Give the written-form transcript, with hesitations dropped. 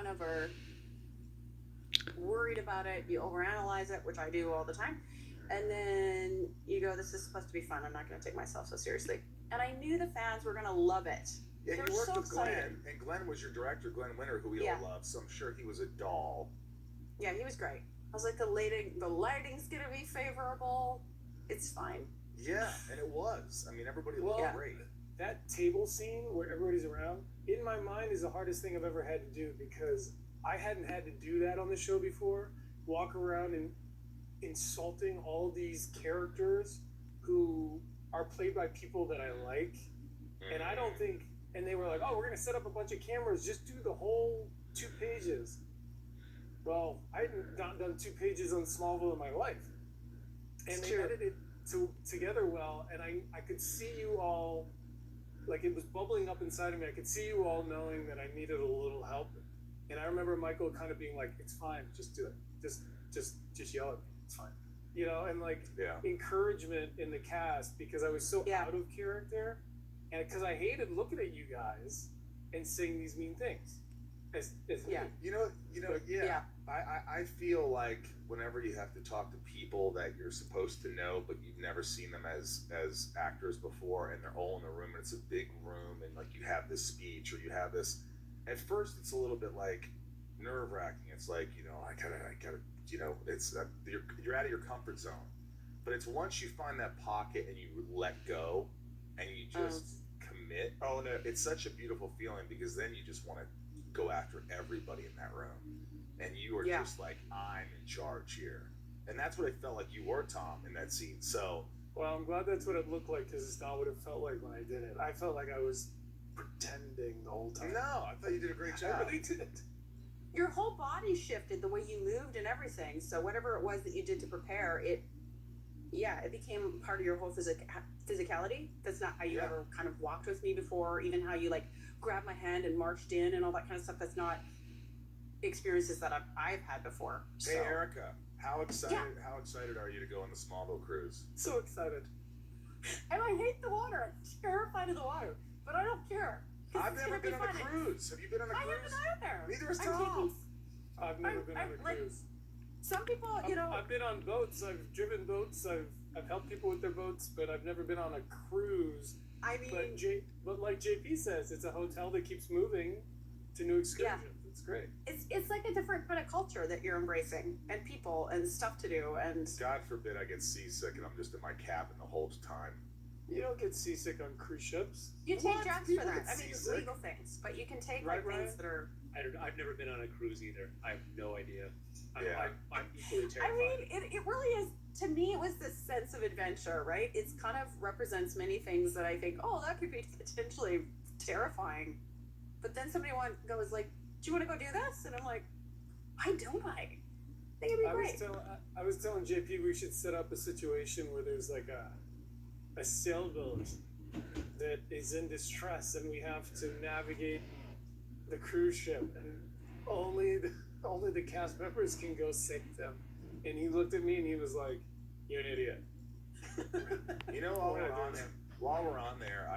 kind of are worried about it. You overanalyze it, which I do all the time. And then you go, this is supposed to be fun. I'm not going to take myself so seriously. And I knew the fans were going to love it. Yeah, They you were worked so with Glenn, excited. and Glenn was your director, Glenn Winter, who we all love. So I'm sure he was a doll. Yeah, he was great. I was like, the lighting's going to be favorable. It's fine. Yeah, and it was. I mean, everybody looked great. That table scene where everybody's around, in my mind, is the hardest thing I've ever had to do, because I hadn't had to do that on the show before. Walk around and insulting all these characters who are played by people that I like. And I don't think, and they were like, oh, we're going to set up a bunch of cameras, just do the whole 2 pages. Well, I had not done 2 pages on Smallville in my life. And they edited it together well, and I could see you all, like, it was bubbling up inside of me. I could see you all knowing that I needed a little help. And I remember Michael kind of being like, it's fine, just do it. Just yell at me, it's fine. You know, and like encouragement in the cast, because I was so out of character, and because I hated looking at you guys and saying these mean things. I feel like whenever you have to talk to people that you're supposed to know, but you've never seen them as actors before, and they're all in the room, and it's a big room, and like you have this speech or you have this, at first it's a little bit like nerve-wracking. It's like, you know, I gotta, you know, it's you're out of your comfort zone. But it's once you find that pocket and you let go and you just commit. Oh no, it's such a beautiful feeling, because then you just want to go after everybody in that room, and you are just like, I'm in charge here. And that's what I felt like you were, Tom, in that scene. So, well, I'm glad that's what it looked like, because it's not what it felt like when I did it. I felt like I was pretending the whole time. No, I thought you did a great job. I really did. Your whole body shifted, the way you moved and everything. So whatever it was that you did to prepare, it became part of your whole physicality. That's not how you ever kind of walked with me before, even how you like grabbed my hand and marched in and all that kind of stuff. That's not experiences that I've had before. Hey, Erica, how excited are you to go on the Smallville cruise? So excited. And I hate the water. I'm terrified of the water, but I don't care. I've never been on a cruise. Have you been on a cruise? I haven't either. Neither has Tom. I've never been on a cruise. Some people, I've been on boats. I've driven boats. I've helped people with their boats, but I've never been on a cruise. I mean, but like JP says, it's a hotel that keeps moving to new excursions. It's great. It's like a different kind of culture that you're embracing, and people and stuff to do. And God forbid I get seasick and I'm just in my cabin the whole time. You don't get seasick on cruise ships. You take drugs for that. I mean, legal things, but you can take things that are. I've never been on a cruise either. I have no idea. I'm equally terrified. I mean, it really is. To me, it was this sense of adventure, right? It's kind of represents many things that I think, oh, that could be potentially terrifying. But then somebody goes like, do you want to go do this? And I'm like, why don't I? I think it'd be great. I was telling JP we should set up a situation where there's like a sailboat that is in distress, and we have to navigate the cruise ship, and only the cast members can go save them. And he looked at me and he was like, "You're an idiot." You know, while we're on there, I